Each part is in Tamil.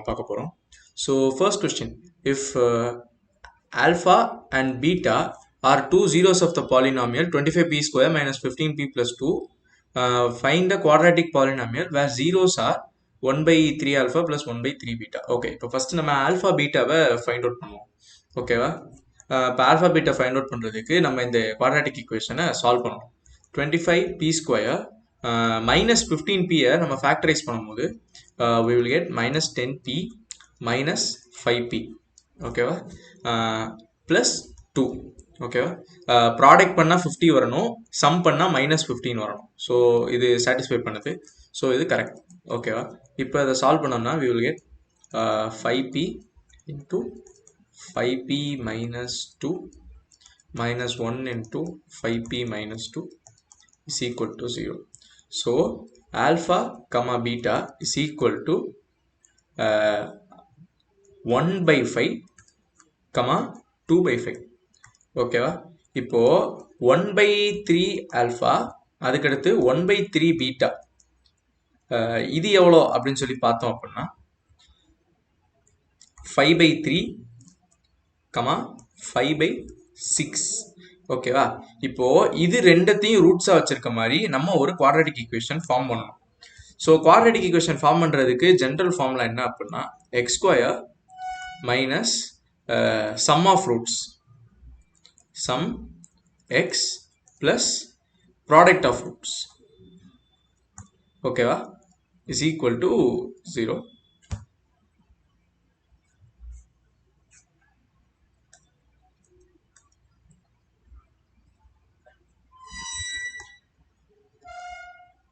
பார்க்க போகிறோம். So first question, if alpha and beta are two zeros of the polynomial 25p square minus 15p plus 2, find the quadratic polynomial where zeros are 1 by 3 alpha plus 1 by 3 beta. Okay, இப்போ ஃபர்ஸ்ட் நம்ம ஆல்ஃபா பீட்டாவை ஃபைண்ட் அவுட் பண்ணுவோம். ஓகேவா? இப்போ ஆல்ஃபா பீட்டா ஃபைண்ட் அவுட் பண்ணுறதுக்கு நம்ம இந்த குவாட்ராட்டிக் ஈக்குவேஷனை சால்வ் பண்ணணும். 25p ஸ்கொயர் minus 15pயை நம்ம ஃபேக்டரைஸ் பண்ணும்போது we will get minus 10p minus 5p. ஓகேவா? ப்ளஸ் 2. ஓகேவா? ப்ராடக்ட் பண்ணால் 50 வரணும், சம் பண்ணால் மைனஸ் 15 வரணும். ஸோ இது சாட்டிஸ்ஃபை பண்ணுது. ஸோ இது கரெக்ட். ஓகேவா? இப்போ அதை சால்வ் பண்ணோம்னா we will get 5p into 5p minus 2 minus 1 into 5p minus 2 is equal to 0. So alpha comma beta is equal to 1 by 5 comma 2 by 5. ஓகேவா? இப்போ 1 by 3 alpha, அதுக்கடுத்து 1 by 3 beta, இது எவ்வளோ அப்படின்னு சொல்லி பார்த்தோம் அப்படின்னா 5 by 3 comma 5 by 6. ஓகேவா? இப்போ இது ரெண்டத்தையும் ரூட்ஸாக வச்சிருக்க மாதிரி நம்ம ஒரு குவாட்ராட்டிக் ஈக்குவேஷன் ஃபார்ம் பண்ணணும். ஸோ குவாட்ராட்டிக் ஈக்குவேஷன் ஃபார்ம் பண்ணுறதுக்கு ஜென்ரல் ஃபார்முலா என்ன அப்படின்னா x square minus sum of roots, sum x plus product of roots. ஓகேவா? Is equal to 0.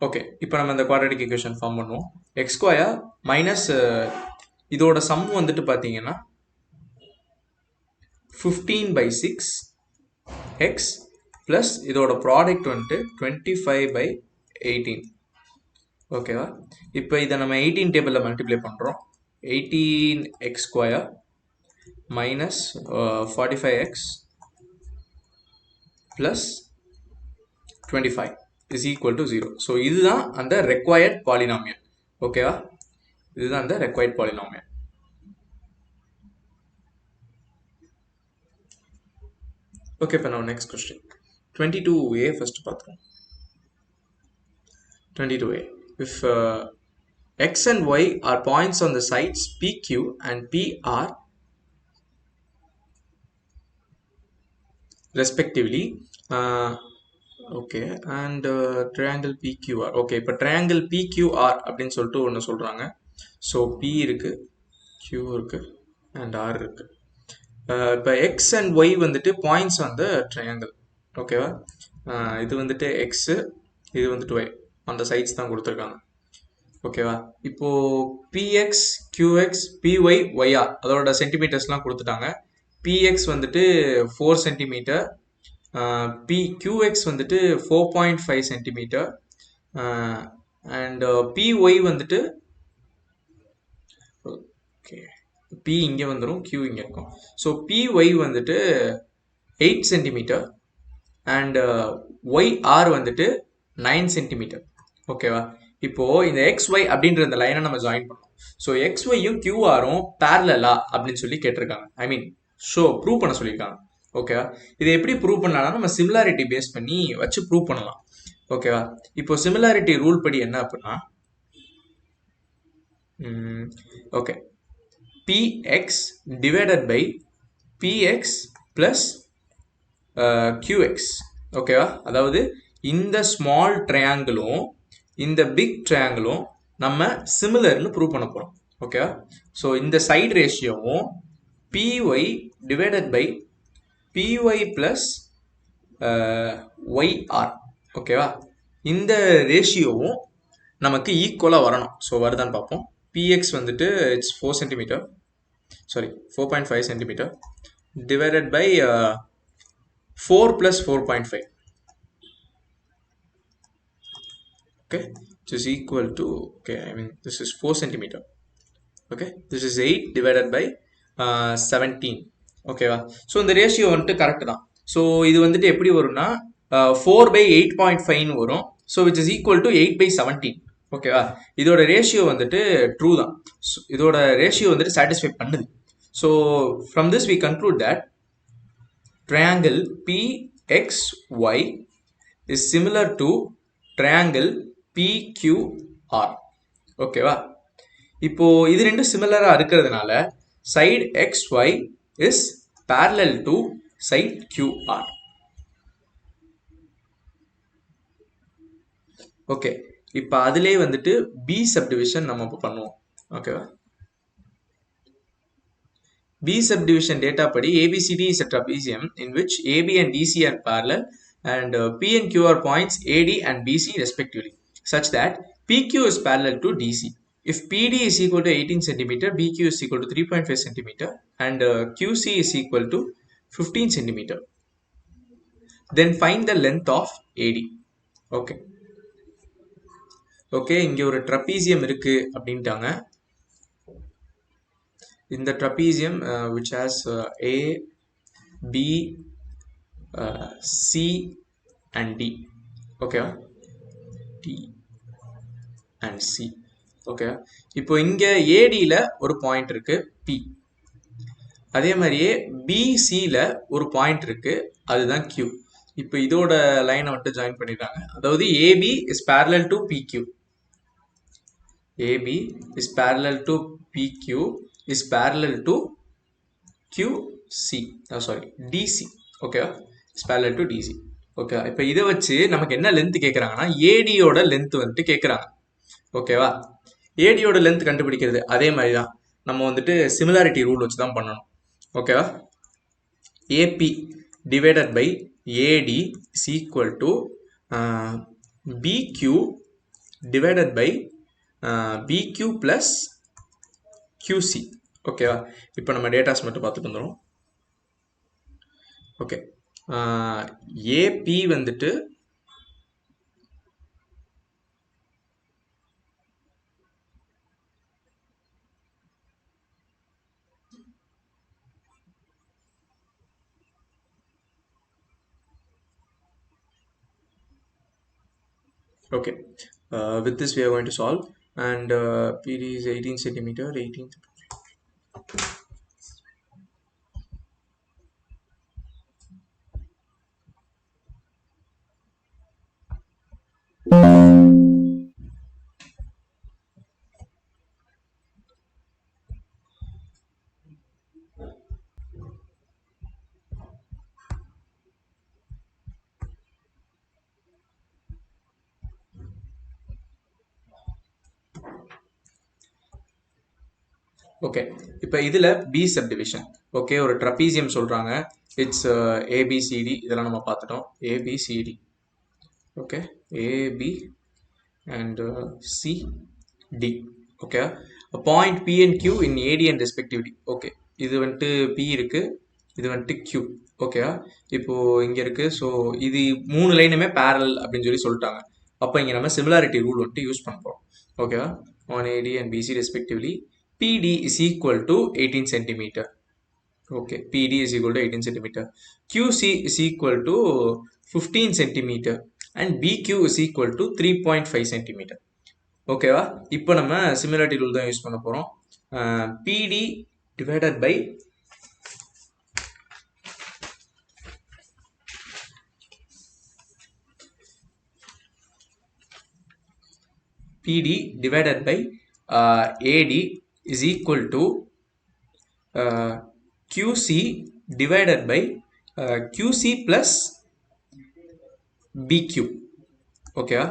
ஓகே, இப்போ நம்ம இந்த குவாட்ராட்டிக் ஈக்குவேஷன் ஃபார்ம் பண்ணுவோம். எக்ஸ் ஸ்கொயர் மைனஸ் இதோட சம் வந்துட்டு பார்த்தீங்கன்னா 15 by 6 எக்ஸ் ப்ளஸ் இதோட ப்ராடக்ட் வந்துட்டு 25 by 18. ஓகேவா? இப்போ இதை நம்ம 18 டேபிளில் மல்டிப்ளை பண்ணுறோம். 18x square minus 45x plus 25 is equal to 0. So இதுதான் அந்த ரெக்வயர்ட் பாலினாமியல். ஓகேவா? இதுதான் அந்த ரெக்வயர்ட் பாலினாமியல். ஓகே, இப்போ நம்ம நெக்ஸ்ட் கொஸ்டின் 22a ஃபர்ஸ்ட் பார்த்துருவோம். 22a, if x and y are points on the sides pq and pr respectively, okay, and triangle PQR. Okay, இப்போ ட்ரையாங்கிள் பிக்யூஆர் அப்படின்னு சொல்லிட்டு ஒன்று சொல்கிறாங்க. ஸோ பி இருக்குது, கியூ இருக்குது அண்ட் ஆர் இருக்குது. இப்போ எக்ஸ் அண்ட் ஒய் வந்துட்டு பாயிண்ட்ஸ் ஆன் த ட்ரையாங்கிள். ஓகேவா? இது வந்துட்டு எக்ஸு, இது வந்துட்டு ஒய், அந்த சைட்ஸ் தான் கொடுத்துருக்காங்க. ஓகேவா? இப்போது பிஎக்ஸ் கியூஎக்ஸ் பிஒய் ஒய்ஆர் அதோட சென்டிமீட்டர்ஸ்லாம் கொடுத்துட்டாங்க. பிஎக்ஸ் வந்துட்டு 4 சென்டிமீட்டர், QX வந்துட்டு 4.5 சென்டிமீட்டர் அண்ட் PY வந்துட்டு ஓகே, P இங்கே வந்துடும், Q இங்கே இருக்கும். ஸோ PY வந்துட்டு 8 சென்டிமீட்டர் அண்ட் YR வந்துட்டு 9 சென்டிமீட்டர். ஓகேவா? இப்போது இந்த XY அப்படின்ற இந்த லைனை நம்ம ஜாயின் பண்ணோம். ஸோ XYயும் QRும் பேரலா அப்படின்னு சொல்லி கேட்டிருக்காங்க. ஐ மீன் ப்ரூவ் பண்ண சொல்லியிருக்காங்க. ஓகேவா? இதை எப்படி ப்ரூவ் பண்ணலாம்னா நம்ம சிமிலாரிட்டி பேஸ் பண்ணி வச்சு ப்ரூவ் பண்ணலாம். ஓகேவா? இப்போ சிமிலாரிட்டி ரூல் படி என்ன அப்படின்னா okay, px divided by px plus qx. ஓகேவா? அதாவது இந்த ஸ்மால் ட்ரையாங்கிளும் இந்த பிக் ட்ரையாங்கிளும் நம்ம சிமிலர்னு ப்ரூவ் பண்ண போகிறோம். ஓகேவா? ஸோ இந்த சைடு ரேஷியோவும் py divided by py plus yr. ஓகேவா? இந்த ரேஷியோவும் நமக்கு ஈக்குவலாக வரணும். ஸோ வருதான்னு பார்ப்போம். px வந்துட்டு it's 4 centimetre, sorry 4.5 centimetre divided by 4 plus 4.5. okay, which is equal to, okay, I mean this is 4 centimeter. okay, this is 8 divided by 17. ஓகேவா? ஸோ இந்த ரேஷியோ வந்துட்டு கரெக்ட் தான். ஸோ இது வந்துட்டு எப்படி வரும்னா 4 by 8.5 வரும். So which is equal to 8 by 17. ஓகேவா? இதோட ரேஷியோ வந்துட்டு ட்ரூ தான். இதோட ரேஷியோ வந்துட்டு சாட்டிஸ்ஃபை பண்ணுது. So from this we conclude that triangle PXY is similar to triangle PQR. ஓகேவா? இப்போ இது ரெண்டும் சிமிலரா இருக்கிறதுனால side XY is parallel to side QR. Okay, இப்போ அதிலே வந்துட்டு B subdivision நம்ம இப்போ பண்ணுவோம். ஓகேவா? B subdivision data படி ABCD is a trapezium in which AB and DC are parallel and P and Q are points AD and BC respectively, such that PQ is parallel to DC. If PD is equal to 18 cm, BQ is equal to 3.5 cm and QC is equal to 15 cm. Then find the length of AD. Okay. Okay, இங்கே ஒரு ட்ரப்பீசியம் இருக்கு அப்படின்ட்டாங்க. இந்த trapezium which has A, B, C and D. ஓகேவா? D and C. ஓகே, இப்போ இங்கே ஏடியில் ஒரு பாயிண்ட் இருக்கு P. அதே மாதிரியே பிசியில் ஒரு பாயிண்ட் இருக்கு, அதுதான் Q. இப்போ இதோட லைனை வந்துட்டு ஜாயின் பண்ணிடுறாங்க. அதாவது AB is parallel to PQ. AB is parallel to PQ is parallel to QC. DC. Okay, is parallel to DC. Okay, இப்போ இதை வச்சு நமக்கு என்ன லென்த் கேட்குறாங்கன்னா ஏடியோட லென்த் வந்துட்டு கேட்குறாங்க. ஓகேவா? ஏடியோட லென்த் கண்டுபிடிக்கிறது அதே மாதிரி தான் நம்ம வந்துட்டு சிமிலாரிட்டி ரூல் வச்சு தான் பண்ணணும். ஓகேவா? AB divided by AD is equal to PQ divided by BQ plus QC. ஓகேவா? இப்போ நம்ம டேட்டாஸ் மட்டும் பார்த்துட்டு வந்துடும். ஓகே, ஏபி வந்துட்டு okay, with this we are going to solve and PD is 18 centimeter, 18. Okay, இப்போ இதில் பி சப்டிவிஷன். ஓகே, ஒரு ட்ரப்பீசியம் சொல்கிறாங்க. It's ABCD. இதெல்லாம் நம்ம பார்த்துட்டோம். ABCD. Okay, AB and CD. Okay, point P and Q in AD and respectively. Okay, இது வந்துட்டு பி இருக்குது, இது வந்துட்டு கியூ. ஓகேவா? இப்போது இங்கே இருக்குது. ஸோ இது 3 லைனுமே பேரல் அப்படின்னு சொல்லி சொல்லிட்டாங்க. அப்போ இங்கே நம்ம சிமிலாரிட்டி ரூல் வந்துட்டு யூஸ் பண்ண போகிறோம். ஓகேவா? On AD and BC respectively PD is equal to 18 centimeter. Okay, PD is equal to 18 centimeter. QC is equal to 15 centimeter and BQ is equal to 3.5 centimeter. ஓகேவா? இப்போ நம்ம சிமிலாரிட்டி ரூல் தான் யூஸ் பண்ண போகிறோம். PD divided by PD divided by AD is equal to QC divided by QC plus BQ. ஓகேவா?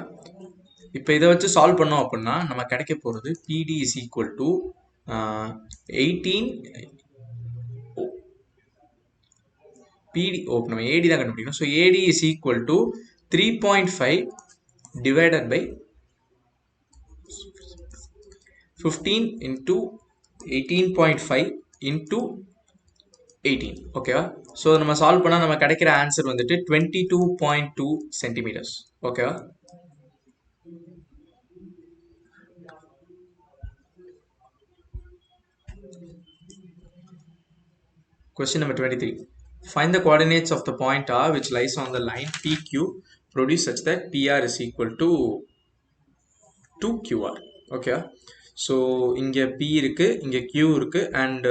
இப்போ இதை வச்சு சால்வ் பண்ணோம் அப்படின்னா நம்ம கிடைக்க போகிறது PD is equal to 18 PD. நம்ம AD தான் கண்டுபிடிக்கணும். So AD is equal to 3.5 divided by 15 into 18.5 into 18. ஓகேவா? ஸோ நம்ம சால்வ் பண்ணால் நம்ம கிடைக்கிற ஆன்சர் வந்துட்டு 22.2 சென்டிமீட்டர்ஸ். ஓகேவா? Question number 23. Find the coordinates of the point R which lies on the line PQ produced such that PR is equal to 2QR. Okay, so இங்கே P இருக்குது, இங்கே Q இருக்குது, அண்ட்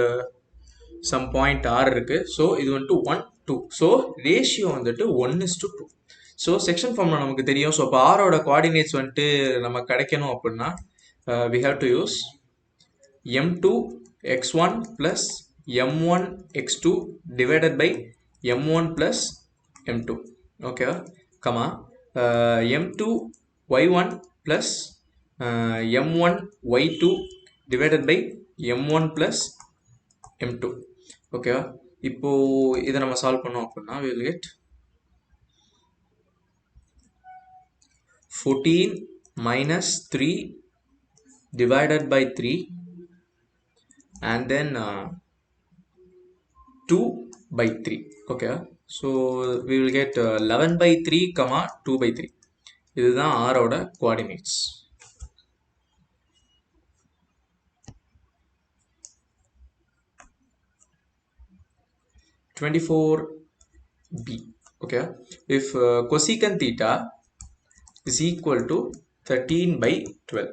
சம் பாயிண்ட் R இருக்குது. ஸோ இது வந்துட்டு 1 2. ஸோ ரேஷியோ வந்துட்டு 1:2. ஸோ செக்ஷன் ஃபார்மில் நமக்கு தெரியும். ஸோ இப்போ ஆரோட கோஆர்டினேட்ஸ் வந்துட்டு நம்ம கிடைக்கணும் அப்படின்னா we have to use m2 x1 plus m1 x2 divided by m1 plus m2. okay, comma m2 y1 plus m1 y2 divided by m1 plus m2. okay, இப்போ இதை நம்ம சால்வ் பண்ணோம் அப்படின்னா we will get 14 minus 3 divided by 3 and then 2 by 3. okay, so we will get 11 by 3 comma 2 by 3. இதுதான் R ஓட coordinates. B. okay, if cosecant theta is equal to 13 by 12.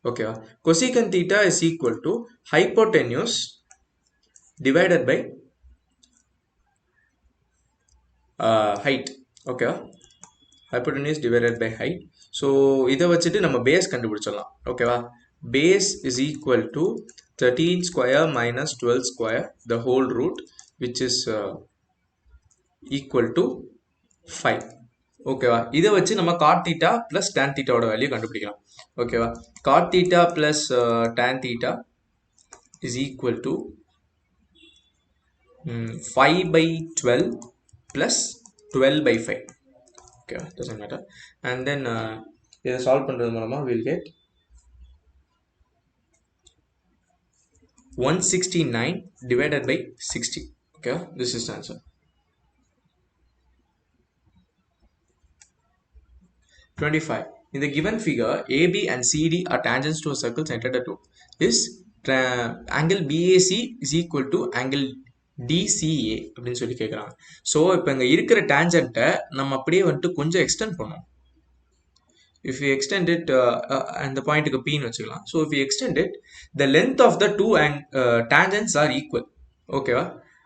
okay, cosecant theta is equal to hypotenuse divided by height. okay, hypotenuse divided by height. so இதை வச்சுட்டு நம்ம பேஸ் கண்டுபிடிச்சிடலாம். ஓகேவா, base is equal to 13 square minus 12 square the whole root which is equal to 5. ஓகேவா, இதை வச்சு நம்ம cot theta plus tan theta ஓட வேல்யூ கண்டுபிடிக்கலாம். ஓகேவா, cot theta plus tan theta is equal to 5 by 12 plus 12 by 5. okay, doesn't matter. and then இதை சால்வ் பண்றது மூலமா we'll get 169 divided by 60. okay, this is the answer. 25. In the given figure, AB and CD are tangents to a circle centered at 2. Is angle BAC is equal to angle DCA அப்படின்னு சொல்லி கேட்குறாங்க. ஸோ இப்போ இங்கே இருக்கிற டேஞ்சண்ட்டை நம்ம அப்படியே வந்துட்டு கொஞ்சம் எக்ஸ்டெண்ட் பண்ணோம். if we extend it and the point க்கு P ன்னு வச்சுக்கலாம். so if we extend it, the length of the two tangents are equal. ஓகேவா,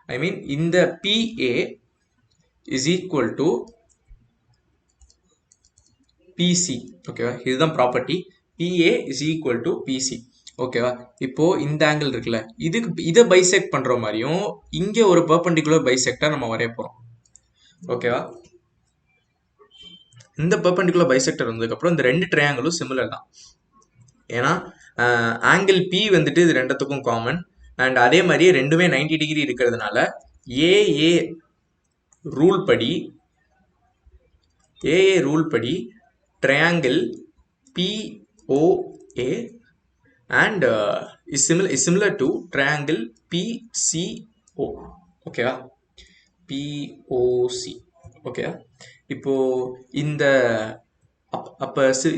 I mean இந்த PA is equal to PC. ஓகேவா, இதுதான் property. PA is equal to PC. ஓகேவா, இப்போ இந்த ஆங்கிள் இருக்குல்ல, இதை பைசெக்ட் பண்ற மாதிரியும் இங்கே ஒரு பெர்பெண்டிகுலர் பைசெக்டர் நம்ம வரைய போறோம். ஓகேவா, இந்த பெர்பெண்டிகுலர் பைசெக்டர் வந்ததுக்கப்புறம் இந்த ரெண்டு ட்ரையாங்கிளும் சிமிலர் தான். ஏன்னா ஆங்கிள் P வந்துட்டு இது ரெண்டுத்துக்கும் காமன், அண்ட் அதே மாதிரி ரெண்டுமே 90 டிகிரி இருக்கிறதுனால ஏஏ ரூல் படி triangle POA and is similar to triangle PCO. ஓகேவா, POC. ஓகேவா, இப்போ இந்த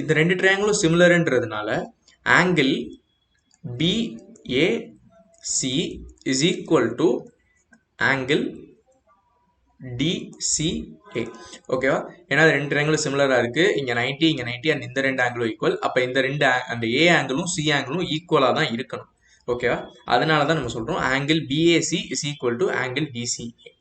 இந்த ரெண்டு ட்ரையாங்கிளும் சிமிலர்ன்றதுனால angle BAC is equal to angle DCA. ஓகேவா, ஏன்னா ரெண்டு ட்ரையாங்கிளும் சிமிலராக இருக்கு, இங்கே 90 இங்கே 90 அண்ட் இந்த ரெண்டு ஆங்கிளும் ஈக்குவல். அப்போ இந்த ரெண்டு அந்த ஏ ஆங்கிளும் சி ஆங்கிளும் ஈக்குவலாக தான் இருக்கணும். ஓகேவா, அதனால தான் நம்ம சொல்கிறோம் angle BAC is equal to angle DCA.